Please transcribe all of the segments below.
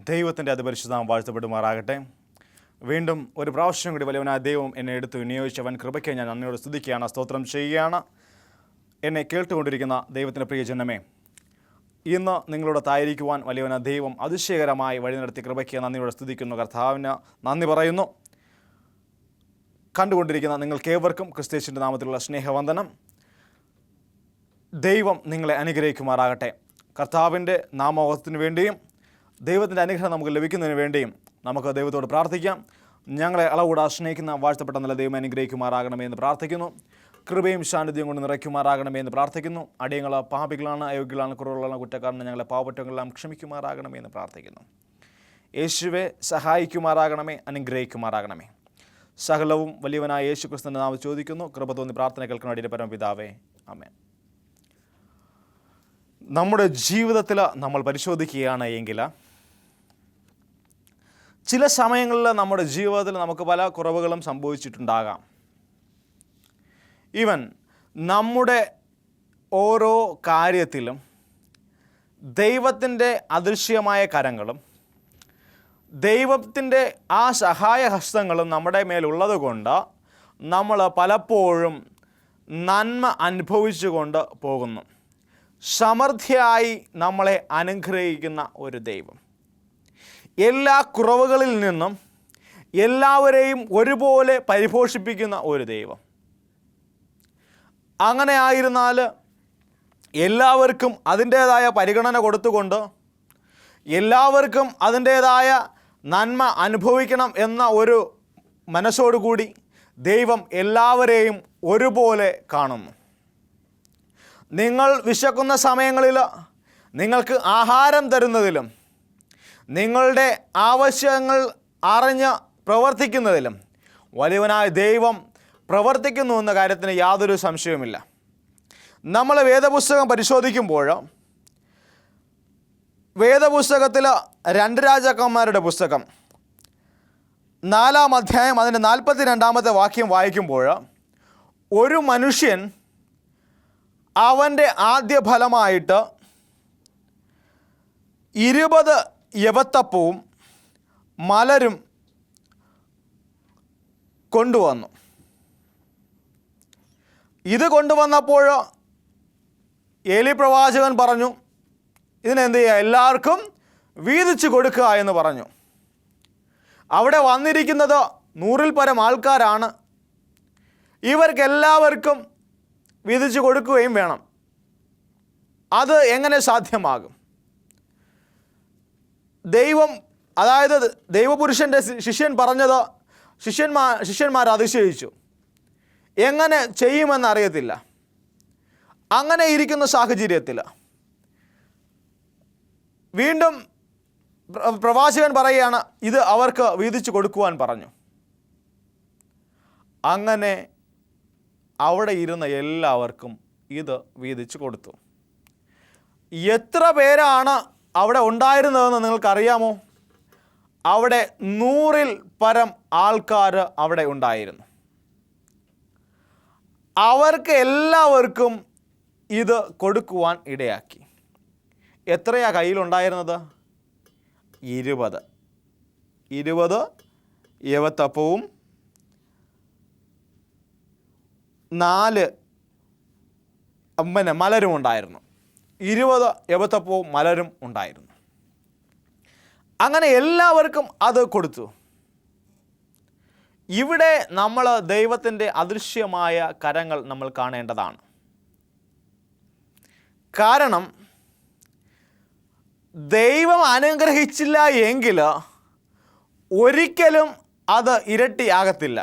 ദൈവത്തിൻ്റെ അതിപരിശുദ്ധനാമം വാഴ്ത്തപ്പെടുമാറാകട്ടെ. വീണ്ടും ഒരു പ്രാവശ്യം കൂടി വലിയവനായ ദൈവം എന്നെ എടുത്ത് വിനിയോഗിച്ചവൻ കൃപയ്ക്ക് ഞാൻ നന്ദിയോട് സ്തുതിക്കുകയാണ്, സ്തോത്രം ചെയ്യുകയാണ്. എന്നെ കേട്ടുകൊണ്ടിരിക്കുന്ന ദൈവത്തിൻ്റെ പ്രിയജനമേ, ഇന്ന് നിങ്ങളോടൊത്തായിരിക്കുവാൻ വലിയവനായ ദൈവം അതിശയകരമായി വഴി നടത്തി കൃപയ്ക്ക് നന്ദിയോടെ സ്തുതിക്കുന്നു. കർത്താവിന് നന്ദി പറയുന്നു. കണ്ടുകൊണ്ടിരിക്കുന്ന നിങ്ങൾക്കേവർക്കും ക്രിസ്തുയേശുവിൻ്റെ നാമത്തിലുള്ള സ്നേഹവന്ദനം. ദൈവം നിങ്ങളെ അനുഗ്രഹിക്കുമാറാകട്ടെ. കർത്താവിൻ്റെ നാമോഹത്തിന് വേണ്ടിയും ദൈവത്തിൻ്റെ അനുഗ്രഹം നമുക്ക് ലഭിക്കുന്നതിന് വേണ്ടിയും നമുക്ക് ദൈവത്തോട് പ്രാർത്ഥിക്കാം. ഞങ്ങളെ അളവുകൂടാ സ്നേഹിക്കുന്ന വാഴ്ത്തപ്പെട്ട നല്ല ദൈവം അനുഗ്രഹിക്കുമാറാകണമേ എന്ന് പ്രാർത്ഥിക്കുന്നു. കൃപയും ശാന്തിയും കൊണ്ട് നിറയ്ക്കുമാറാകണമേ എന്ന് പ്രാർത്ഥിക്കുന്നു. അടിയങ്ങൾ പാപികളാണ്, അയോഗ്യങ്ങളാണ്, കുറവുകളാണ്, കുറ്റക്കാരന് ഞങ്ങളെ പാവപ്പെട്ടവങ്ങളെല്ലാം ക്ഷമിക്കുമാറാകണമേ എന്ന് പ്രാർത്ഥിക്കുന്നു. യേശുവെ സഹായിക്കുമാറാകണമേ, അനുഗ്രഹിക്കുമാറാകണമേ. സകലവും വലിയവനായ യേശു ക്രിസ്തുവിൻ്റെ നാമം ചോദിക്കുന്നു. കൃപ തോന്നി പ്രാർത്ഥന കേൾക്കുന്ന അടിയുടെ പരമപിതാവേ, ആമേൻ. നമ്മുടെ ജീവിതത്തിൽ നമ്മൾ പരിശോധിക്കുകയാണ് എങ്കിൽ ചില സമയങ്ങളിൽ നമ്മുടെ ജീവിതത്തിൽ നമുക്ക് പല കുറവുകളും സംഭവിച്ചിട്ടുണ്ടാകാം. ഈവൻ നമ്മുടെ ഓരോ കാര്യത്തിലും ദൈവത്തിൻ്റെ അദൃശ്യമായ കരങ്ങളും ദൈവത്തിൻ്റെ ആ സഹായഹസ്തങ്ങളും നമ്മുടെ മേലുള്ളത് കൊണ്ട് നമ്മൾ പലപ്പോഴും നന്മ അനുഭവിച്ചുകൊണ്ട് പോകുന്നു. സമൃദ്ധിയായി നമ്മളെ അനുഗ്രഹിക്കുന്ന ഒരു ദൈവം, എല്ലാ കുറവുകളിൽ നിന്നും എല്ലാവരെയും ഒരുപോലെ പരിപോഷിപ്പിക്കുന്ന ഒരു ദൈവം. അങ്ങനെ ആയിരുന്നാൽ എല്ലാവർക്കും അതിൻ്റേതായ പരിഗണന കൊടുത്തുകൊണ്ട് എല്ലാവർക്കും അതിൻ്റേതായ നന്മ അനുഭവിക്കണം എന്ന ഒരു മനസ്സോടുകൂടി ദൈവം എല്ലാവരെയും ഒരുപോലെ കാണുന്നു. നിങ്ങൾ വിശക്കുന്ന സമയങ്ങളിൽ നിങ്ങൾക്ക് ആഹാരം തരുന്നതിലും നിങ്ങളുടെ ആവശ്യങ്ങൾ അറിഞ്ഞ് പ്രവർത്തിക്കുന്നതിലും വലിയവനായ ദൈവം പ്രവർത്തിക്കുന്നു എന്ന കാര്യത്തിന് യാതൊരു സംശയവുമില്ല. നമ്മൾ വേദപുസ്തകം പരിശോധിക്കുമ്പോൾ വേദപുസ്തകത്തിൽ 2 രാജാക്കന്മാരുടെ പുസ്തകം 4-ാം അധ്യായം അതിൻ്റെ 42-ാമത്തെ വാക്യം വായിക്കുമ്പോൾ ഒരു മനുഷ്യൻ അവൻ്റെ ആദ്യ ഫലമായിട്ട് 20 യവത്തപ്പവും മലരും കൊണ്ടുവന്നു. ഇത് കൊണ്ടുവന്നപ്പോൾ ഏലി പ്രവാചകൻ പറഞ്ഞു, ഇതിനെന്ത് ചെയ്യുക, എല്ലാവർക്കും വീതിച്ചു കൊടുക്കുക എന്ന് പറഞ്ഞു. അവിടെ വന്നിരിക്കുന്നത് 100-ൽ പരം ആൾക്കാരാണ്. ഇവർക്കെല്ലാവർക്കും വീതിച്ചു കൊടുക്കുകയും വേണം. അത് എങ്ങനെ സാധ്യമാകും? ദൈവം, അതായത് ദൈവപുരുഷൻ്റെ ശിഷ്യൻ പറഞ്ഞത് ശിഷ്യന്മാർ അതിശയിച്ചു. എങ്ങനെ ചെയ്യുമെന്നറിയത്തില്ല. അങ്ങനെ ഇരിക്കുന്ന സാഹചര്യത്തിൽ വീണ്ടും പ്രവാചകൻ പറയുകയാണ്, ഇത് അവർക്ക് വീതിച്ചു കൊടുക്കുവാൻ പറഞ്ഞു. അങ്ങനെ അവിടെ ഇരുന്ന എല്ലാവർക്കും ഇത് വീതിച്ചു കൊടുത്തു. എത്ര പേരാണ് അവിടെ ഉണ്ടായിരുന്നതെന്ന് നിങ്ങൾക്കറിയാമോ? അവിടെ 100-ൽ പരം ആൾക്കാർ അവിടെ ഉണ്ടായിരുന്നു. അവർക്ക് എല്ലാവർക്കും ഇത് കൊടുക്കുവാൻ ഇടയാക്കി. എത്രയാ കയ്യിലുണ്ടായിരുന്നത്? 20 യവത്തപ്പവും 4 മലരും ഉണ്ടായിരുന്നു. 20 യവത്തപ്പവും മലരും ഉണ്ടായിരുന്നു. അങ്ങനെ എല്ലാവർക്കും അത് കൊടുത്തു. ഇവിടെ നമ്മൾ ദൈവത്തിൻ്റെ അദൃശ്യമായ കരങ്ങൾ നമ്മൾ കാണേണ്ടതാണ്. കാരണം ദൈവം അനുഗ്രഹിച്ചില്ല എങ്കിൽ ഒരിക്കലും അത് ഇരട്ടിയാകത്തില്ല.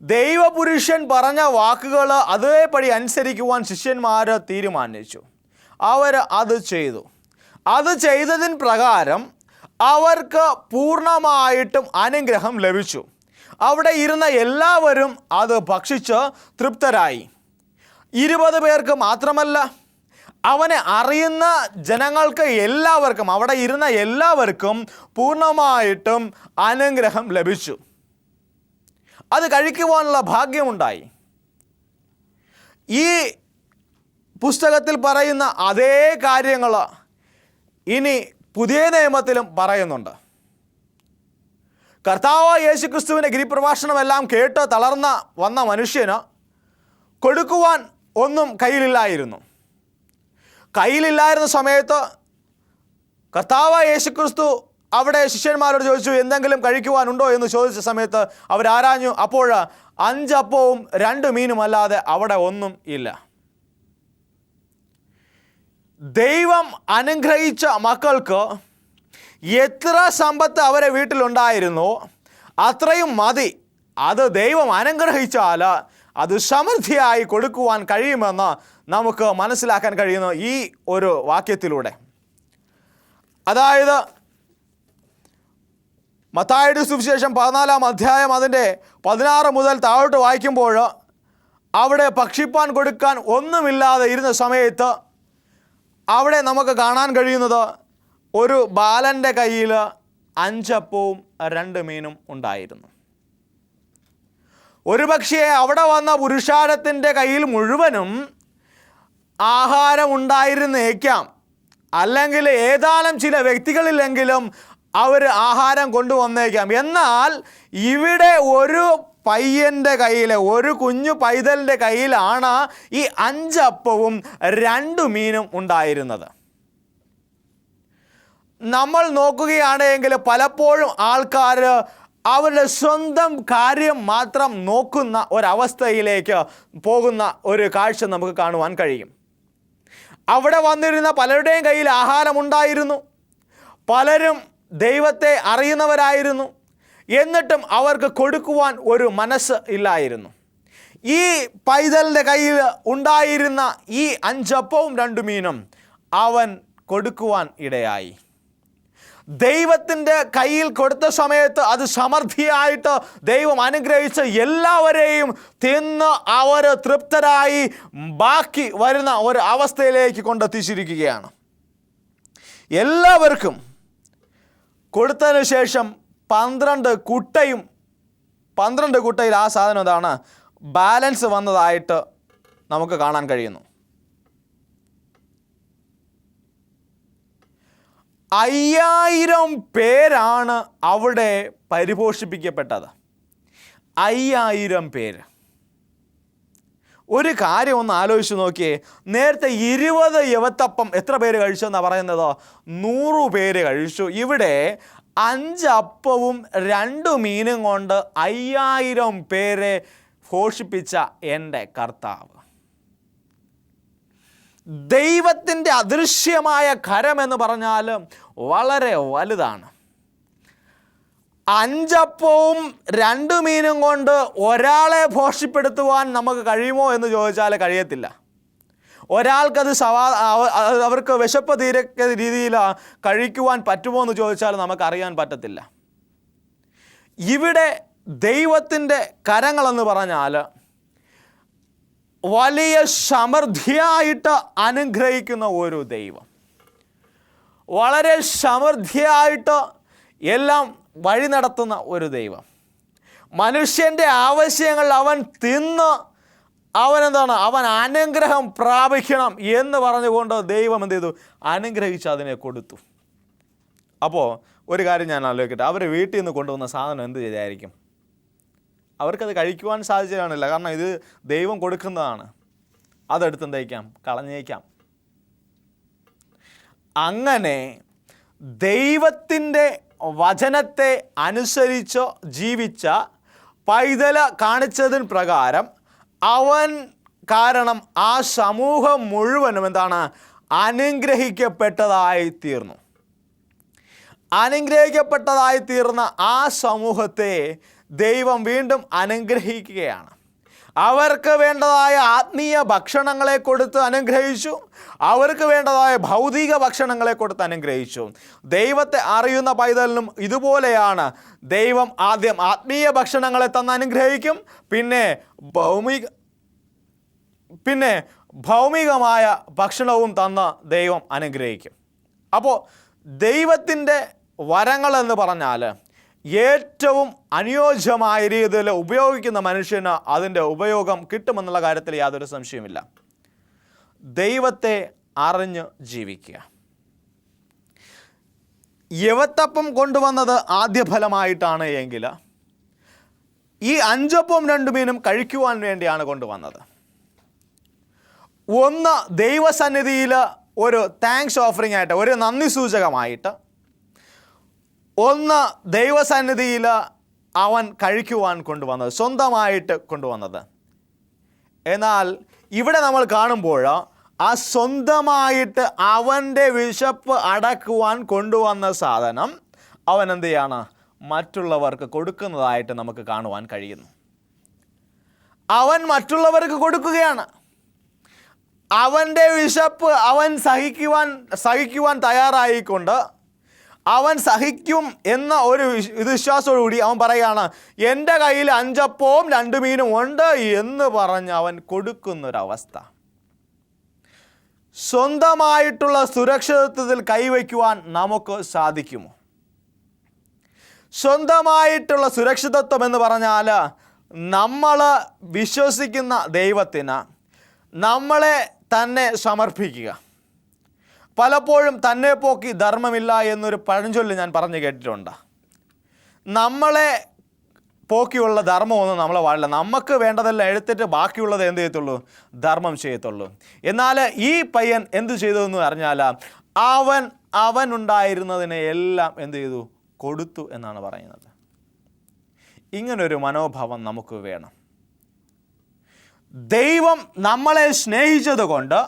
ദൈവപുരുഷൻ പറഞ്ഞ വാക്കുകൾ അതേപടി അനുസരിക്കുവാൻ ശിഷ്യന്മാർ തീരുമാനിച്ചു. അവർ അത് ചെയ്തു. അത് ചെയ്തതിന് പ്രകാരം അവർക്ക് പൂർണ്ണമായിട്ടും അനുഗ്രഹം ലഭിച്ചു. അവിടെ ഇരുന്ന എല്ലാവരും അത് ഭക്ഷിച്ച് തൃപ്തരായി. 20 പേർക്ക് മാത്രമല്ല, അവനെ അറിയുന്ന ജനങ്ങൾക്ക് എല്ലാവർക്കും, അവിടെ ഇരുന്ന എല്ലാവർക്കും പൂർണ്ണമായിട്ടും അനുഗ്രഹം ലഭിച്ചു. അത് കഴിക്കുവാനുള്ള ഭാഗ്യമുണ്ടായി. ഈ പുസ്തകത്തിൽ പറയുന്ന അതേ കാര്യങ്ങൾ ഇനി പുതിയ നിയമത്തിലും പറയുന്നുണ്ട്. കർത്താവായ യേശുക്രിസ്തുവിൻ്റെ ഗിരിപ്രഭാഷണമെല്ലാം കേട്ട് തളർന്ന വന്ന മനുഷ്യന് കൊടുക്കുവാൻ ഒന്നും കയ്യിലില്ലായിരുന്നു. കയ്യിലില്ലായിരുന്ന സമയത്ത് കർത്താവായ യേശുക്രിസ്തു അവിടെ ശിഷ്യന്മാരോട് ചോദിച്ചു, എന്തെങ്കിലും കഴിക്കുവാനുണ്ടോ എന്ന് ചോദിച്ച സമയത്ത് അവരാരാഞ്ഞു. അപ്പോൾ 5 അപ്പവും 2 മീനും അല്ലാതെ അവിടെ ഒന്നും ഇല്ല. ദൈവം അനുഗ്രഹിച്ച മക്കൾക്ക് എത്ര സമ്പത്ത് അവരെ വീട്ടിലുണ്ടായിരുന്നോ അത്രയും മതി. അത് ദൈവം അനുഗ്രഹിച്ചാൽ അത് സമൃദ്ധിയായി കൊടുക്കുവാൻ കഴിയുമെന്ന് നമുക്ക് മനസ്സിലാക്കാൻ കഴിയുന്നു ഈ ഒരു വാക്യത്തിലൂടെ. അതായത് മത്തായിയുടെ സുവിശേഷം 14-ാം അധ്യായം അതിൻ്റെ 16 മുതൽ താഴോട്ട് വായിക്കുമ്പോൾ അവിടെ ഭക്ഷിപ്പാൻ കൊടുക്കാൻ ഒന്നുമില്ലാതെ ഇരുന്ന സമയത്ത് അവിടെ നമുക്ക് കാണാൻ കഴിയുന്നത് ഒരു ബാലൻ്റെ കയ്യിൽ 5 അപ്പവും 2 മീനും ഉണ്ടായിരുന്നു. ഒരുപക്ഷേ അവിടെ വന്ന പുരുഷാരത്തിൻ്റെ കയ്യിൽ മുഴുവനും ആഹാരം ഉണ്ടായിരുന്നേക്കാം, അല്ലെങ്കിൽ ഏതാനും ചില വ്യക്തികളിലെങ്കിലും അവർ ആഹാരം കൊണ്ടുവന്നേക്കാം. എന്നാൽ ഇവിടെ ഒരു പയ്യൻ്റെ കയ്യിൽ, ഒരു കുഞ്ഞു പൈതലിൻ്റെ കയ്യിലാണ് ഈ 5 അപ്പവും 2 മീനും ഉണ്ടായിരുന്നത്. നമ്മൾ നോക്കുകയാണെങ്കിൽ പലപ്പോഴും ആൾക്കാർ അവരുടെ സ്വന്തം കാര്യം മാത്രം നോക്കുന്ന ഒരവസ്ഥയിലേക്ക് പോകുന്ന ഒരു കാഴ്ച നമുക്ക് കാണുവാൻ കഴിയും. അവിടെ വന്നിരുന്ന പലരുടെയും കയ്യിൽ ആഹാരമുണ്ടായിരുന്നു, പലരും ദൈവത്തെ അറിയുന്നവരായിരുന്നു, എന്നിട്ടും അവർക്ക് കൊടുക്കുവാൻ ഒരു മനസ്സ് ഇല്ലായിരുന്നു. ഈ പൈതലിൻ്റെ കയ്യിൽ ഉണ്ടായിരുന്ന ഈ 5 അപ്പവും 2 മീനും അവൻ കൊടുക്കുവാൻ ഇടയായി. ദൈവത്തിൻ്റെ കയ്യിൽ കൊടുത്ത സമയത്ത് അത് സമൃദ്ധിയായിട്ട് ദൈവം അനുഗ്രഹിച്ച് എല്ലാവരെയും തിന്ന് അവർ തൃപ്തരായി ബാക്കി വരുന്ന ഒരു അവസ്ഥയിലേക്ക് കൊണ്ടെത്തിച്ചിരിക്കുകയാണ്. എല്ലാവർക്കും കൊടുത്തതിന് ശേഷം 12 കുട്ടയിൽ ആ സാധനം എന്താണ് ബാലൻസ് വന്നതായിട്ട് നമുക്ക് കാണാൻ കഴിയുന്നു. 5000 പേരാണ് അവിടെ പരിപോഷിപ്പിക്കപ്പെട്ടത്. 5000 പേര്. ഒരു കാര്യം ഒന്ന് ആലോചിച്ച് നോക്കിയേ. നേരത്തെ 20 യവത്തപ്പം എത്ര പേര് കഴിച്ചെന്നാണ് പറയുന്നത്? 100 പേര് കഴിച്ചു. ഇവിടെ 5 അപ്പവും 2 മീനും കൊണ്ട് 5000 പേരെ പോഷിപ്പിച്ച എൻ്റെ കർത്താവ്. ദൈവത്തിൻ്റെ അദൃശ്യമായ കരം എന്ന് പറഞ്ഞാൽ വളരെ വലുതാണ്. 5 അപ്പവും 2 മീനും കൊണ്ട് ഒരാളെ പോഷിപ്പെടുത്തുവാൻ നമുക്ക് കഴിയുമോ എന്ന് ചോദിച്ചാൽ കഴിയത്തില്ല. ഒരാൾക്കത് അവർക്ക് വിശപ്പ് തീരക്കുന്ന രീതിയിൽ കഴിക്കുവാൻ പറ്റുമോ എന്ന് ചോദിച്ചാൽ നമുക്കറിയാൻ പറ്റത്തില്ല. ഇവിടെ ദൈവത്തിൻ്റെ കരങ്ങളെന്ന് പറഞ്ഞാൽ വലിയ സമൃദ്ധിയായിട്ട് അനുഗ്രഹിക്കുന്ന ഒരു ദൈവം, വളരെ സമൃദ്ധിയായിട്ട് എല്ലാം വഴി നടത്തുന്ന ഒരു ദൈവം. മനുഷ്യൻ്റെ ആവശ്യങ്ങൾ അവൻ തിന്ന് അവൻ അനുഗ്രഹം പ്രാപിക്കണം എന്ന് പറഞ്ഞുകൊണ്ട് ദൈവം എന്ത് ചെയ്തു? അനുഗ്രഹിച്ച് അതിനെ കൊടുത്തു. അപ്പോൾ ഒരു കാര്യം ഞാൻ ആലോചിക്കട്ടെ, അവർ വീട്ടിൽ നിന്ന് കൊണ്ടുവന്ന സാധനം എന്ത് ചെയ്തായിരിക്കും? അവർക്കത് കഴിക്കുവാൻ സാധിച്ചതാണില്ല. കാരണം ഇത് ദൈവം കൊടുക്കുന്നതാണ്. അതെടുത്ത് എന്തേക്കാം? കളഞ്ഞേക്കാം. അങ്ങനെ ദൈവത്തിൻ്റെ വചനത്തെ അനുസരിച്ച് ജീവിച്ച പൈതൽ കാണിച്ചതിന് പ്രകാരം അവൻ കാരണം ആ സമൂഹം മുഴുവനും എന്താണ്? അനുഗ്രഹിക്കപ്പെട്ടതായി തീർന്നു. അനുഗ്രഹിക്കപ്പെട്ടതായി തീർന്ന ആ സമൂഹത്തെ ദൈവം വീണ്ടും അനുഗ്രഹിക്കുകയാണ്. അവർക്ക് വേണ്ടതായ ആത്മീയ ഭക്ഷണങ്ങളെ കൊടുത്ത് അനുഗ്രഹിച്ചു, അവർക്ക് വേണ്ടതായ ഭൗതിക ഭക്ഷണങ്ങളെ കൊടുത്ത് അനുഗ്രഹിച്ചു. ദൈവത്തെ അറിയുന്ന പൈതലിനും ഇതുപോലെയാണ്. ദൈവം ആദ്യം ആത്മീയ ഭക്ഷണങ്ങളെ തന്ന് അനുഗ്രഹിക്കും, പിന്നെ ഭൗമികമായ ഭക്ഷണവും തന്ന് ദൈവം അനുഗ്രഹിക്കും. അപ്പോൾ ദൈവത്തിൻ്റെ വരങ്ങളെന്ന് പറഞ്ഞാൽ ഏറ്റവും അനുയോജ്യമായ രീതിയിൽ ഉപയോഗിക്കുന്ന മനുഷ്യന് അതിൻ്റെ ഉപയോഗം കിട്ടുമെന്നുള്ള കാര്യത്തിൽ യാതൊരു സംശയമില്ല. ദൈവത്തെ അറിഞ്ഞ് ജീവിക്കുക. യവത്തപ്പം കൊണ്ടുവന്നത് ആദ്യ ഫലമായിട്ടാണ് എങ്കിൽ ഈ 5 അപ്പവും 2 മീനും കഴിക്കുവാൻ വേണ്ടിയാണ് കൊണ്ടുവന്നത്. ഒന്ന് ദൈവസന്നിധിയിൽ ഒരു താങ്ക്സ് ഓഫറിംഗ് ആയിട്ട്, ഒരു നന്ദി സൂചകമായിട്ട്. ഒന്ന് ദൈവസന്നിധിയിൽ അവൻ കഴിക്കുവാൻ കൊണ്ടുവന്നത്, സ്വന്തമായിട്ട് കൊണ്ടുവന്നത്. എന്നാൽ ഇവിടെ നമ്മൾ കാണുമ്പോൾ ആ സ്വന്തമായിട്ട് അവൻ്റെ വിശപ്പ് അടക്കുവാൻ കൊണ്ടുവന്ന സാധനം അവൻ എന്ത് ചെയ്യാണ്? മറ്റുള്ളവർക്ക് കൊടുക്കുന്നതായിട്ട് നമുക്ക് കാണുവാൻ കഴിയുന്നു. അവൻ മറ്റുള്ളവർക്ക് കൊടുക്കുകയാണ്. അവൻ്റെ വിശപ്പ് അവൻ സഹിക്കുവാൻ തയ്യാറായിക്കൊണ്ട് അവൻ സഹിക്കും എന്ന ഒരു വിശ്വാസത്തോടുകൂടി അവൻ പറയുകയാണ്, എൻ്റെ കയ്യിൽ 5 അപ്പവും 2 മീനും ഉണ്ട് എന്ന് പറഞ്ഞ് അവൻ കൊടുക്കുന്നൊരവസ്ഥ. സ്വന്തമായിട്ടുള്ള സുരക്ഷിതത്വത്തിൽ കൈവയ്ക്കുവാൻ നമുക്ക് സാധിക്കുമോ? സ്വന്തമായിട്ടുള്ള സുരക്ഷിതത്വം എന്ന് പറഞ്ഞാൽ നമ്മൾ വിശ്വസിക്കുന്ന ദൈവത്തിന് നമ്മളെ തന്നെ സമർപ്പിക്കുക. പലപ്പോഴും തന്നെ പോക്കി ധർമ്മമില്ല എന്നൊരു പഴഞ്ചൊല്ല് ഞാൻ പറഞ്ഞു കേട്ടിട്ടുണ്ട്. നമ്മളെ പോക്കിയുള്ള ധർമ്മമൊന്നും നമ്മളെ പാടില്ല. നമുക്ക് വേണ്ടതെല്ലാം എടുത്തിട്ട് ബാക്കിയുള്ളത് എന്ത് ചെയ്യത്തുള്ളൂ? ധർമ്മം ചെയ്യത്തുള്ളൂ. എന്നാൽ ഈ പയ്യൻ എന്ത് ചെയ്തു എന്ന് പറഞ്ഞാൽ അവനുണ്ടായിരുന്നതിനെ എല്ലാം എന്ത് ചെയ്തു? കൊടുത്തു എന്നാണ് പറയുന്നത്. ഇങ്ങനൊരു മനോഭാവം നമുക്ക് വേണം. ദൈവം നമ്മളെ സ്നേഹിച്ചത് കൊണ്ട്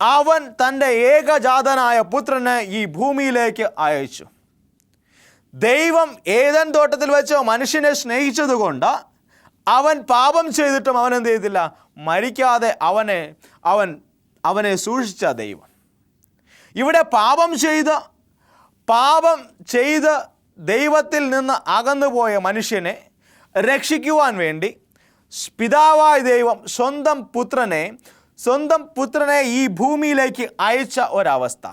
അവൻ തൻ്റെ ഏകജാതനായ പുത്രനെ ഈ ഭൂമിയിലേക്ക് അയച്ചു. ദൈവം ഏദൻ തോട്ടത്തിൽ വെച്ച് മനുഷ്യനെ സ്നേഹിച്ചതുകൊണ്ട് അവൻ പാപം ചെയ്തിട്ടും അവൻ എന്ത് ചെയ്തില്ല? മരിക്കാതെ അവനെ സൂക്ഷിച്ച ദൈവം. ഇവിടെ പാപം ചെയ്ത് ദൈവത്തിൽ നിന്ന് അകന്നുപോയ മനുഷ്യനെ രക്ഷിക്കുവാൻ വേണ്ടി പിതാവായ ദൈവം സ്വന്തം പുത്രനെ ഈ ഭൂമിയിലേക്ക് അയച്ച ഒരവസ്ഥ.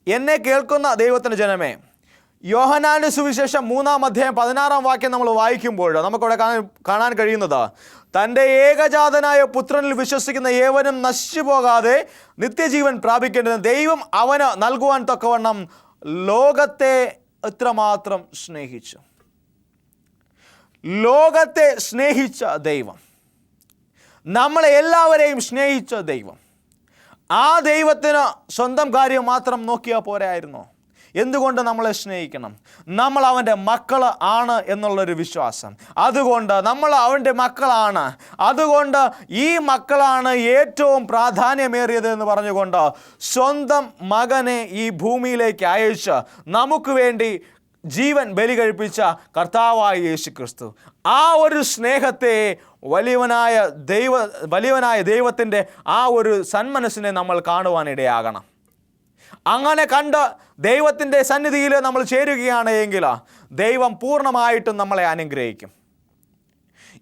എന്നെ കേൾക്കുന്ന ദൈവത്തിൻ്റെ ജനമേ, യോഹന്നാന്റെ സുവിശേഷം 3-ാം അധ്യായം 16-ാം വാക്യം നമ്മൾ വായിക്കുമ്പോൾ നമുക്കവിടെ കാണാൻ കഴിയുന്നത്, തൻ്റെ ഏകജാതനായ പുത്രനിൽ വിശ്വസിക്കുന്ന ഏവനും നശിച്ചു പോകാതെ നിത്യജീവൻ പ്രാപിക്കേണ്ടത് ദൈവം അവന് നൽകുവാൻ തക്കവണ്ണം ലോകത്തെ എത്രമാത്രം സ്നേഹിച്ചു. ലോകത്തെ സ്നേഹിച്ച ദൈവം, നമ്മളെ എല്ലാവരെയും സ്നേഹിച്ച ദൈവം, ആ ദൈവത്തിന് സ്വന്തം കാര്യം മാത്രം നോക്കിയാൽ പോരായിരുന്നോ? എന്തുകൊണ്ട് നമ്മളെ സ്നേഹിക്കണം? നമ്മൾ അവൻ്റെ മക്കൾ ആണ് എന്നുള്ളൊരു വിശ്വാസം. അതുകൊണ്ട് നമ്മൾ അവൻ്റെ മക്കളാണ്, അതുകൊണ്ട് ഈ മക്കളാണ് ഏറ്റവും പ്രാധാന്യമേറിയത് എന്ന് പറഞ്ഞുകൊണ്ട് സ്വന്തം മകനെ ഈ ഭൂമിയിലേക്ക് അയച്ച് നമുക്ക് വേണ്ടി ജീവൻ ബലി കഴിപ്പിച്ച കർത്താവായ യേശു ക്രിസ്തു, ആ ഒരു സ്നേഹത്തെ വലിയവനായ ദൈവത്തിൻ്റെ ആ ഒരു സന്മനസ്സിനെ നമ്മൾ കാണുവാനിടയാകണം. അങ്ങനെ കണ്ട് ദൈവത്തിൻ്റെ സന്നിധിയിൽ നമ്മൾ ചേരുകയാണ് എങ്കിൽ ദൈവം പൂർണ്ണമായിട്ടും നമ്മളെ അനുഗ്രഹിക്കും.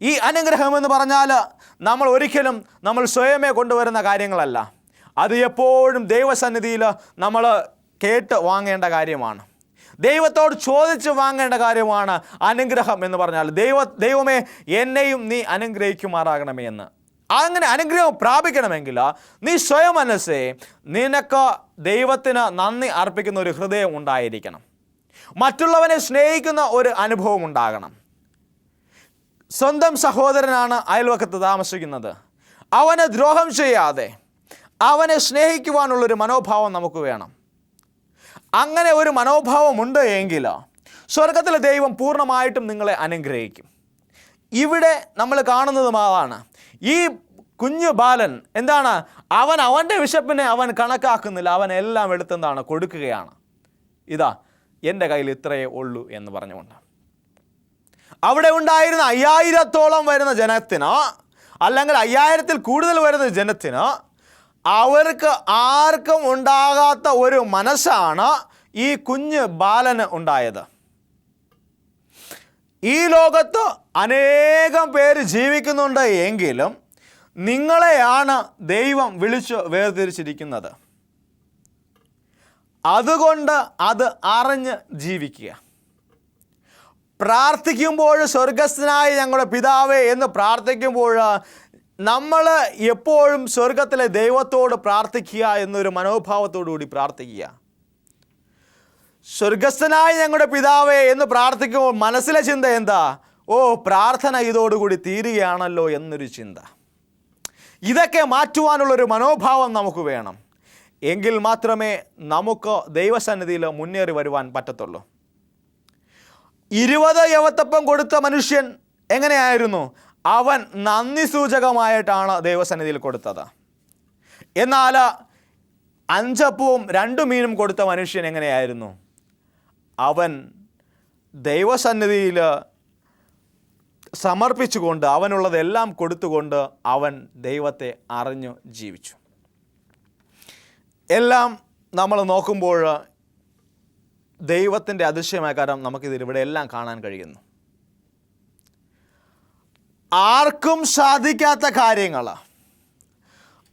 ഈ അനുഗ്രഹം എന്ന് പറഞ്ഞാൽ നമ്മൾ സ്വയമേ കൊണ്ടുവരുന്ന കാര്യങ്ങളല്ല. അത് എപ്പോഴും ദൈവസന്നിധിയിൽ നമ്മൾ കേട്ട് വാങ്ങേണ്ട കാര്യമാണ്. ദൈവത്തോട് ചോദിച്ച് വാങ്ങേണ്ട കാര്യമാണ് അനുഗ്രഹം എന്ന് പറഞ്ഞാൽ. ദൈവമേ എന്നെയും നീ അനുഗ്രഹിക്കുമാറാകണമേ എന്ന്. അങ്ങനെ അനുഗ്രഹം പ്രാപിക്കണമെങ്കിൽ നീ സ്വയം മനസ്സേ നിനക്ക് ദൈവത്തിന് നന്ദി അർപ്പിക്കുന്ന ഒരു ഹൃദയം ഉണ്ടായിരിക്കണം. മറ്റുള്ളവനെ സ്നേഹിക്കുന്ന ഒരു അനുഭവം ഉണ്ടാകണം. സ്വന്തം സഹോദരനാണ് അയൽവക്കത്ത് താമസിക്കുന്നത്, അവന് ദ്രോഹം ചെയ്യാതെ അവനെ സ്നേഹിക്കുവാനുള്ളൊരു മനോഭാവം നമുക്ക് വേണം. അങ്ങനെ ഒരു മനോഭാവമുണ്ട് എങ്കിൽ സ്വർഗത്തിലെ ദൈവം പൂർണ്ണമായിട്ടും നിങ്ങളെ അനുഗ്രഹിക്കും. ഇവിടെ നമ്മൾ കാണുന്നതും അതാണ്. ഈ കുഞ്ഞു ബാലൻ എന്താണ്? അവൻ്റെ വിശപ്പിനെ അവൻ കണക്കാക്കുന്നില്ല, അവൻ എല്ലാം എടുത്തെന്താണ് കൊടുക്കുകയാണ്. ഇതാ എൻ്റെ കയ്യിൽ ഇത്രയേ ഉള്ളൂ എന്ന് പറഞ്ഞുകൊണ്ട് അവിടെ ഉണ്ടായിരുന്ന 5000-ഓളം വരുന്ന ജനത്തിന്, അല്ലെങ്കിൽ 5000-ൽ കൂടുതൽ വരുന്ന ജനത്തിന്, അവർക്ക് ആർക്കും ഉണ്ടാകാത്ത ഒരു മനസ്സാണ് ഈ കുഞ്ഞ് ബാലന് ഉണ്ടായത്. ഈ ലോകത്ത് അനേകം പേര് ജീവിക്കുന്നുണ്ട് എങ്കിലും നിങ്ങളെയാണ് ദൈവം വിളിച്ച് വേർതിരിച്ചിരിക്കുന്നത്. അതുകൊണ്ട് അത് അറിഞ്ഞ് ജീവിക്കുക. പ്രാർത്ഥിക്കുമ്പോൾ സ്വർഗസ്ഥനായ ഞങ്ങളുടെ പിതാവേ എന്ന് പ്രാർത്ഥിക്കുമ്പോൾ നമ്മൾ എപ്പോഴും സ്വർഗത്തിലെ ദൈവത്തോട് പ്രാർത്ഥിക്കുക എന്നൊരു മനോഭാവത്തോടു കൂടി പ്രാർത്ഥിക്കുക. സ്വർഗസ്ഥനായ ഞങ്ങളുടെ പിതാവേ എന്ന് പ്രാർത്ഥിക്കുമ്പോൾ മനസ്സിലെ ചിന്ത എന്താ? ഓ, പ്രാർത്ഥന ഇതോടുകൂടി തീരുകയാണല്ലോ എന്നൊരു ചിന്ത. ഇതൊക്കെ മാറ്റുവാനുള്ളൊരു മനോഭാവം നമുക്ക് വേണം. എങ്കിൽ മാത്രമേ നമുക്ക് ദൈവസന്നിധിയിൽ മുന്നേറി വരുവാൻ പറ്റത്തുള്ളൂ. 20 യവത്തപ്പം കൊടുത്ത മനുഷ്യൻ എങ്ങനെയായിരുന്നു? അവൻ നന്ദി സൂചകമായിട്ടാണ് ദൈവസന്നിധിയിൽ കൊടുത്തത്. എന്നാൽ 5 അപ്പവും 2 മീനും കൊടുത്ത മനുഷ്യൻ എങ്ങനെയായിരുന്നു? അവൻ ദൈവസന്നിധിയിൽ സമർപ്പിച്ചുകൊണ്ട് അവനുള്ളതെല്ലാം കൊടുത്തുകൊണ്ട് അവൻ ദൈവത്തെ അറിഞ്ഞു ജീവിച്ചു. എല്ലാം നമ്മൾ നോക്കുമ്പോൾ ദൈവത്തിൻ്റെ അതിശയമായ കാര്യം നമുക്കിതിവിടെ എല്ലാം കാണാൻ കഴിയുന്നു. ആർക്കും സാധിക്കാത്ത കാര്യങ്ങൾ,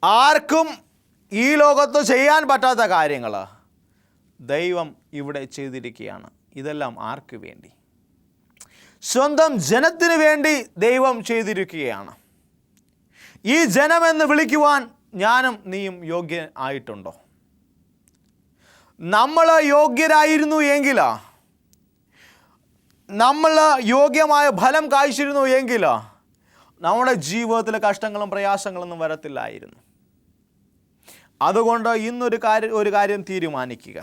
ആർക്കും ഈ ലോകത്ത് ചെയ്യാൻ പറ്റാത്ത കാര്യങ്ങൾ ദൈവം ഇവിടെ ചെയ്തിരിക്കുകയാണ്. ഇതെല്ലാം ആർക്ക് വേണ്ടി? സ്വന്തം ജനത്തിന് വേണ്ടി ദൈവം ചെയ്തിരിക്കുകയാണ്. ഈ ജനമെന്ന് വിളിക്കുവാൻ ഞാനും നീയും യോഗ്യൻ ആയിട്ടുണ്ടോ? നമ്മൾ യോഗ്യരായിരുന്നു എങ്കിൽ, നമ്മൾ യോഗ്യമായ ഫലം കായ്ച്ചിരുന്നു എങ്കിൽ നമ്മുടെ ജീവിതത്തിലെ കഷ്ടങ്ങളും പ്രയാസങ്ങളൊന്നും വരത്തില്ലായിരുന്നു. അതുകൊണ്ട് ഒരു കാര്യം തീരുമാനിക്കുക.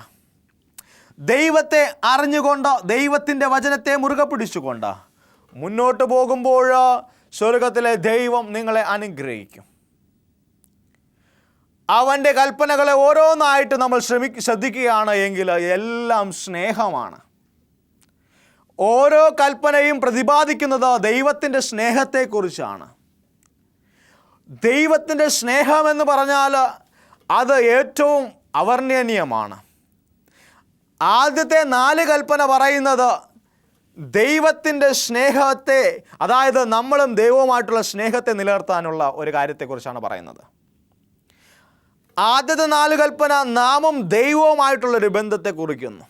ദൈവത്തെ അറിഞ്ഞുകൊണ്ട് ദൈവത്തിൻ്റെ വചനത്തെ മുറുകെ പിടിച്ചുകൊണ്ട് മുന്നോട്ട് പോകുമ്പോൾ സ്വർഗത്തിലെ ദൈവം നിങ്ങളെ അനുഗ്രഹിക്കും. അവൻ്റെ കൽപ്പനകളെ ഓരോന്നായിട്ട് നമ്മൾ ശ്രദ്ധിക്കുകയാണ് എങ്കിൽ എല്ലാം സ്നേഹമാണ്. ഓരോ കൽപ്പനയും പ്രതിപാദിക്കുന്നത് ദൈവത്തിൻ്റെ സ്നേഹത്തെക്കുറിച്ചാണ്. ദൈവത്തിൻ്റെ സ്നേഹമെന്ന് പറഞ്ഞാൽ അത് ഏറ്റവും അവർണ്ണനീയമാണ്. ആദ്യത്തെ 4 കൽപ്പന പറയുന്നത് ദൈവത്തിൻ്റെ സ്നേഹത്തെ, അതായത് നമ്മളും ദൈവവുമായിട്ടുള്ള സ്നേഹത്തെ നിലനിർത്താനുള്ള ഒരു കാര്യത്തെക്കുറിച്ചാണ് പറയുന്നത്. ആദ്യത്തെ 4 കൽപ്പന നാമും ദൈവവുമായിട്ടുള്ളൊരു ബന്ധത്തെ കുറിക്കുന്നു.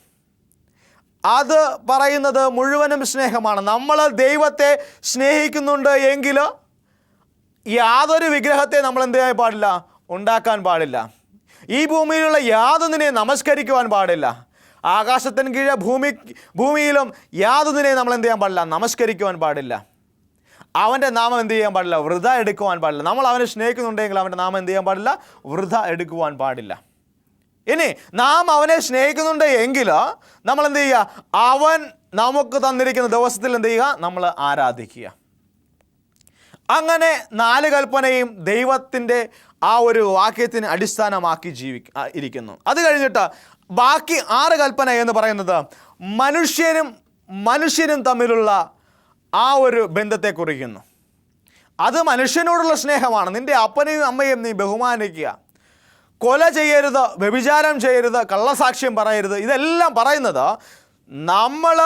അത് പറയുന്നത് മുഴുവനും സ്നേഹമാണ്. നമ്മൾ ദൈവത്തെ സ്നേഹിക്കുന്നുണ്ട് എങ്കിൽ യാതൊരു വിഗ്രഹത്തെ നമ്മൾ എന്ത് ചെയ്യാൻ പാടില്ല? ഉണ്ടാക്കാൻ പാടില്ല. ഈ ഭൂമിയിലുള്ള യാതൊന്നിനെയും നമസ്കരിക്കുവാൻ പാടില്ല. ആകാശത്തിന് കീഴെ ഭൂമിയിലും യാതൊന്നിനെയും നമ്മൾ എന്ത് ചെയ്യാൻ പാടില്ല? നമസ്കരിക്കുവാൻ പാടില്ല. അവൻ്റെ നാമം എന്ത് ചെയ്യാൻ പാടില്ല? വൃഥ എടുക്കുവാൻ പാടില്ല. നമ്മൾ അവനെ സ്നേഹിക്കുന്നുണ്ടെങ്കിൽ അവൻ്റെ നാമം എന്ത് ചെയ്യാൻ പാടില്ല? വൃഥ എടുക്കുവാൻ പാടില്ല. ഇനി നാം അവനെ സ്നേഹിക്കുന്നുണ്ട് എങ്കിൽ നമ്മൾ എന്ത് ചെയ്യുക? അവൻ നമുക്ക് തന്നിരിക്കുന്ന ദിവസത്തിൽ എന്ത് ചെയ്യുക? നമ്മൾ ആരാധിക്കുക. അങ്ങനെ 4 കൽപ്പനയും ദൈവത്തിൻ്റെ ആ ഒരു വാക്യത്തിന് അടിസ്ഥാനമാക്കി ഇരിക്കുന്നു. അത് കഴിഞ്ഞിട്ട് ബാക്കി 6 കൽപ്പന എന്ന് പറയുന്നത് മനുഷ്യനും തമ്മിലുള്ള ആ ഒരു ബന്ധത്തെ കുറിക്കുന്നു. അത് മനുഷ്യനോടുള്ള സ്നേഹമാണ്. നിൻ്റെ അപ്പനെയും അമ്മയും നീ ബഹുമാനിക്കുക, കൊല ചെയ്യരുത്, വ്യഭിചാരം ചെയ്യരുത്, കള്ളസാക്ഷ്യം പറയരുത്. ഇതെല്ലാം പറയുന്നത് നമ്മൾ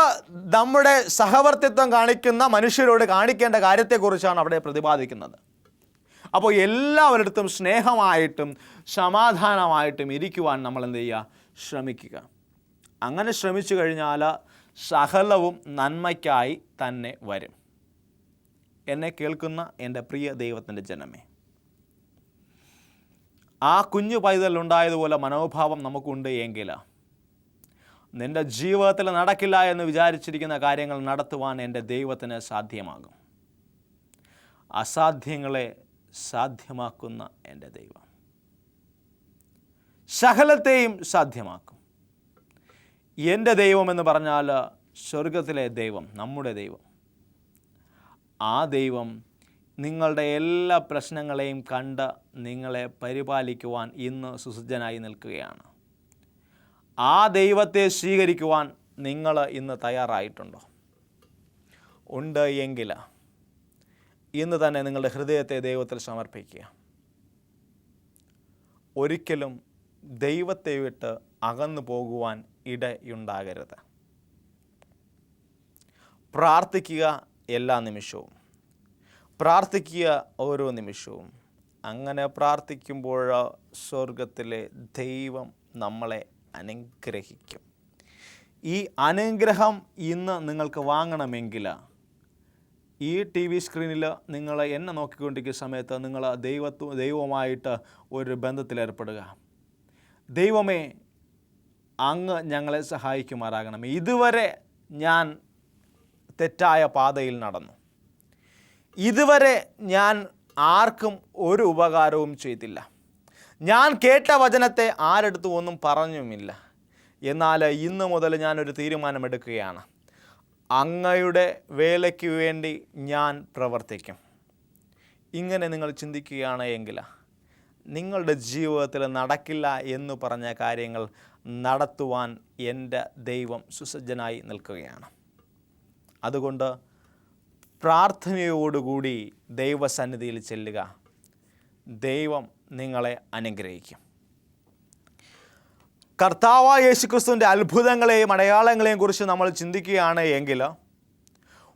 നമ്മുടെ സഹവർത്തിത്വം കാണിക്കുന്ന മനുഷ്യരോട് കാണിക്കേണ്ട കാര്യത്തെക്കുറിച്ചാണ് അവിടെ പ്രതിപാദിക്കുന്നത്. അപ്പോൾ എല്ലാവരിടത്തും സ്നേഹമായിട്ടും സമാധാനമായിട്ടും ഇരിക്കുവാൻ നമ്മൾ എന്ത് ചെയ്യുക? ശ്രമിക്കുക. അങ്ങനെ ശ്രമിച്ചു കഴിഞ്ഞാൽ സകലവും നന്മയ്ക്കായി തന്നെ വരും. എന്നെ കേൾക്കുന്ന എൻ്റെ പ്രിയ ദൈവത്തിൻ്റെ ജനമേ, ആ കുഞ്ഞു പൈതൽ ഉണ്ടായതുപോലെ മനോഭാവം നമുക്കുണ്ട് എങ്കിൽ നിൻ്റെ ജീവിതത്തിൽ നടക്കില്ല എന്ന് വിചാരിച്ചിരിക്കുന്ന കാര്യങ്ങൾ നടത്തുവാൻ എൻ്റെ ദൈവത്തിന് സാധ്യമാകും. അസാധ്യങ്ങളെ സാധ്യമാക്കുന്ന എൻ്റെ ദൈവം സകലത്തെയും സാധ്യമാക്കും. എൻ്റെ ദൈവം എന്ന് പറഞ്ഞാൽ സ്വർഗത്തിലെ ദൈവം, നമ്മുടെ ദൈവം. ആ ദൈവം നിങ്ങളുടെ എല്ലാ പ്രശ്നങ്ങളെയും കണ്ട് നിങ്ങളെ പരിപാലിക്കുവാൻ ഇന്ന് സുസജ്ജനായി നിൽക്കുകയാണ്. ആ ദൈവത്തെ സ്വീകരിക്കുവാൻ നിങ്ങൾ ഇന്ന് തയ്യാറായിട്ടുണ്ടോ? ഉണ്ട് എങ്കിൽ ഇന്ന് തന്നെ നിങ്ങളുടെ ഹൃദയത്തെ ദൈവത്തിൽ സമർപ്പിക്കുക. ഒരിക്കലും ദൈവത്തെ വിട്ട് അകന്നു പോകുവാൻ ഇടയുണ്ടാകരുത്. പ്രാർത്ഥിക്കുക എല്ലാ നിമിഷവും, പ്രാർത്ഥിക്കുക ഓരോ നിമിഷവും. അങ്ങനെ പ്രാർത്ഥിക്കുമ്പോൾ സ്വർഗത്തിലെ ദൈവം നമ്മളെ അനുഗ്രഹിക്കും. ഈ അനുഗ്രഹം ഇന്ന് നിങ്ങൾക്ക് വാങ്ങണമെങ്കിൽ ഈ TV സ്ക്രീനിൽ നിങ്ങൾ എന്നെ നോക്കിക്കൊണ്ടിരിക്കുന്ന സമയത്ത് നിങ്ങൾ ദൈവവുമായിട്ട് ഒരു ബന്ധത്തിലേർപ്പെടുക. ദൈവമേ, അങ്ങ് ഞങ്ങളെ സഹായിക്കുമാറാകണമേ. ഇതുവരെ ഞാൻ തെറ്റായ പാതയിൽ നടന്നു. ഇതുവരെ ഞാൻ ആർക്കും ഒരു ഉപകാരവും ചെയ്തില്ല. ഞാൻ കേട്ട വചനത്തെ ആരെടുത്തും ഒന്നും പറഞ്ഞുമില്ല. എന്നാൽ ഇന്നു മുതൽ ഞാനൊരു തീരുമാനമെടുക്കുകയാണ്. അങ്ങയുടെ വേലയ്ക്ക് വേണ്ടി ഞാൻ പ്രവർത്തിക്കും. ഇങ്ങനെ നിങ്ങൾ ചിന്തിക്കുകയാണ് എങ്കിൽ നിങ്ങളുടെ ജീവിതത്തിൽ നടക്കില്ല എന്ന് പറഞ്ഞ കാര്യങ്ങൾ നടത്തുവാൻ എൻ്റെ ദൈവം സുസജ്ജനായി നിൽക്കുകയാണ്. അതുകൊണ്ട് പ്രാർത്ഥനയോടുകൂടി ദൈവസന്നിധിയിൽ ചെല്ലുക. ദൈവം നിങ്ങളെ അനുഗ്രഹിക്കും. കർത്താവായ യേശുക്രിസ്തുവിൻ്റെ അത്ഭുതങ്ങളെയും അടയാളങ്ങളെയും കുറിച്ച് നമ്മൾ ചിന്തിക്കുകയാണ് എങ്കിൽ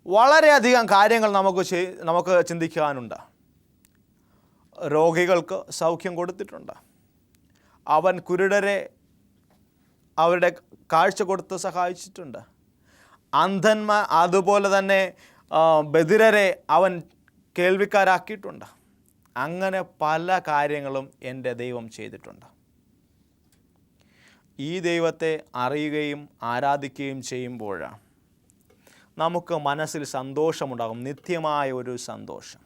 വളരെയധികം കാര്യങ്ങൾ നമുക്ക് ചിന്തിക്കാനുണ്ട്. രോഗികൾക്ക് സൗഖ്യം കൊടുത്തിട്ടുണ്ട്. അവൻ കുരുടരെ അവരുടെ കാഴ്ച കൊടുത്ത് സഹായിച്ചിട്ടുണ്ട്. അന്ധന്മാർ അതുപോലെ തന്നെ ബധിരരെ അവൻ കേൾവിക്കാരാക്കിയിട്ടുണ്ട്. അങ്ങനെ പല കാര്യങ്ങളും എൻ്റെ ദൈവം ചെയ്തിട്ടുണ്ട്. ഈ ദൈവത്തെ അറിയുകയും ആരാധിക്കുകയും ചെയ്യുമ്പോഴാണ് നമുക്ക് മനസ്സിൽ സന്തോഷമുണ്ടാകും, നിത്യമായ ഒരു സന്തോഷം.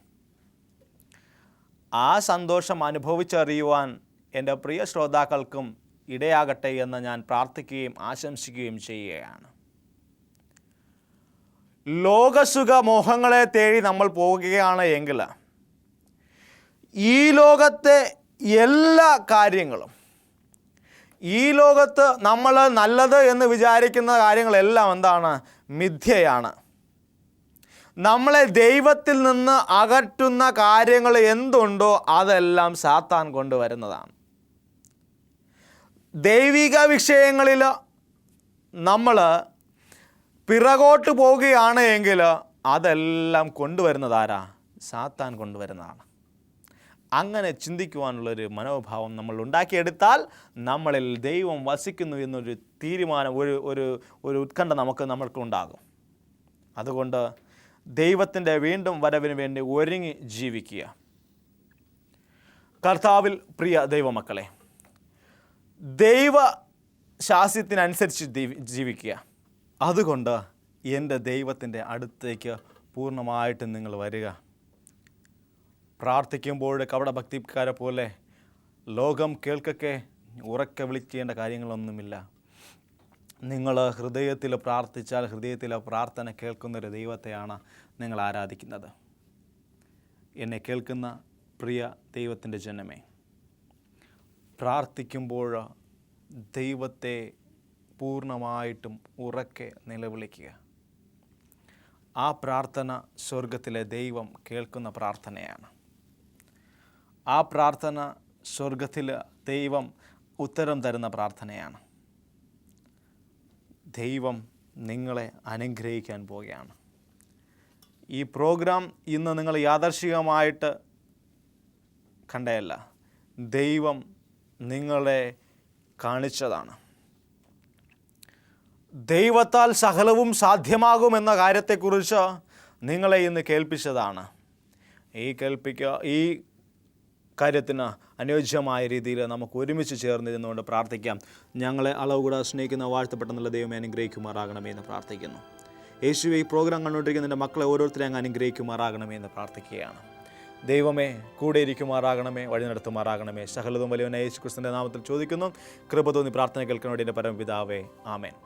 ആ സന്തോഷം അനുഭവിച്ചറിയുവാൻ എൻ്റെ പ്രിയ ശ്രോതാക്കൾക്കും ഇടയാകട്ടെ എന്ന് ഞാൻ പ്രാർത്ഥിക്കുകയും ആശംസിക്കുകയും ചെയ്യുകയാണ്. ലോകസുഖ മോഹങ്ങളെ തേടി നമ്മൾ പോവുകയാണ് എങ്കിൽ ഈ ലോകത്തെ എല്ലാ കാര്യങ്ങളും, ഈ ലോകത്ത് നമ്മൾ നല്ലത് എന്ന് വിചാരിക്കുന്ന കാര്യങ്ങളെല്ലാം എന്താണ്? മിഥ്യയാണ്. നമ്മളെ ദൈവത്തിൽ നിന്ന് അകറ്റുന്ന കാര്യങ്ങൾ എന്തുണ്ടോ അതെല്ലാം സാത്താൻ കൊണ്ടുവരുന്നതാണ്. ദൈവിക വിഷയങ്ങളിൽ നമ്മൾ പിറകോട്ട് പോവുകയാണ് എങ്കിൽ അതെല്ലാം കൊണ്ടുവരുന്നതാരാ? സാത്താൻ കൊണ്ടുവരുന്നതാണ്. അങ്ങനെ ചിന്തിക്കുവാനുള്ളൊരു മനോഭാവം നമ്മൾ ഉണ്ടാക്കിയെടുത്താൽ നമ്മളിൽ ദൈവം വസിക്കുന്നു എന്നൊരു തീരുമാനം, ഒരു ഉത്കണ്ഠ നമ്മൾക്കുണ്ടാകും. അതുകൊണ്ട് ദൈവത്തിൻ്റെ വീണ്ടും വരവിന് വേണ്ടി ഒരുങ്ങി ജീവിക്കുക. കർത്താവിൽ പ്രിയ ദൈവമക്കളെ, ദൈവ ശാസ്ത്രത്തിനനുസരിച്ച് ജീവിക്കുക. അതുകൊണ്ട് എൻ്റെ ദൈവത്തിൻ്റെ അടുത്തേക്ക് പൂർണ്ണമായിട്ടും നിങ്ങൾ വരിക. പ്രാർത്ഥിക്കുമ്പോൾ കപടഭക്തിക്കാരെ പോലെ ലോകം കേൾക്കൊക്കെ ഉറക്കെ വിളിക്കേണ്ട കാര്യങ്ങളൊന്നുമില്ല. നിങ്ങൾ ഹൃദയത്തിൽ പ്രാർത്ഥിച്ചാൽ ഹൃദയത്തിലെ പ്രാർത്ഥന കേൾക്കുന്നൊരു ദൈവത്തെയാണ് നിങ്ങൾ ആരാധിക്കുന്നത്. എന്നെ കേൾക്കുന്ന പ്രിയ ദൈവത്തിൻ്റെ ജനമേ, പ്രാർത്ഥിക്കുമ്പോൾ ദൈവത്തെ പൂർണ്ണമായിട്ടും ഉറക്കെ നിലവിളിക്കുക. ആ പ്രാർത്ഥന സ്വർഗത്തിലെ ദൈവം കേൾക്കുന്ന പ്രാർത്ഥനയാണ്. ആ പ്രാർത്ഥന സ്വർഗത്തിൽ ദൈവം ഉത്തരം തരുന്ന പ്രാർത്ഥനയാണ്. ദൈവം നിങ്ങളെ അനുഗ്രഹിക്കാൻ പോവുകയാണ്. ഈ പ്രോഗ്രാം ഇന്ന് നിങ്ങൾ യാദർശികമായിട്ട് കണ്ടതല്ല, ദൈവം നിങ്ങളെ കാണിച്ചതാണ്. ദൈവത്താൽ സകലവും സാധ്യമാകുമെന്ന കാര്യത്തെക്കുറിച്ച് നിങ്ങളെ ഇന്ന് കേൾപ്പിച്ചതാണ്. ഈ കാര്യത്തിന് അനുയോജ്യമായ രീതിയിൽ നമുക്ക് ഒരുമിച്ച് ചേർന്നിരുന്നുകൊണ്ട് പ്രാർത്ഥിക്കാം. ഞങ്ങളെ അളവ് കൂടാതെ സ്നേഹിക്കുന്ന വാഴ്ത്തപ്പെട്ട നല്ല ദൈവമേ അനുഗ്രഹിക്കുമാറാകണമേ എന്ന് പ്രാർത്ഥിക്കുന്നു. യേശുവേ, ഈ പ്രോഗ്രാം കണ്ടുകൊണ്ടിരിക്കുന്ന എൻ്റെ മക്കളെ ഓരോരുത്തരെയും അങ്ങ് അനുഗ്രഹിക്കുമാറാകണമേ എന്ന് പ്രാർത്ഥിക്കുകയാണ്. ദൈവമേ, കൂടെ ഇരിക്കുമാറാകണമേ, വഴി നടത്തുമാറാകണമേ. സകലതും വലിയവനായ യേശു ക്രിസ്തുവിൻ്റെ നാമത്തിൽ ചോദിക്കുന്നു. കൃപ തോന്നി പ്രാർത്ഥന കേൾക്കാൻ വേണ്ടി എൻ്റെ പരമപിതാവേ, ആമേൻ.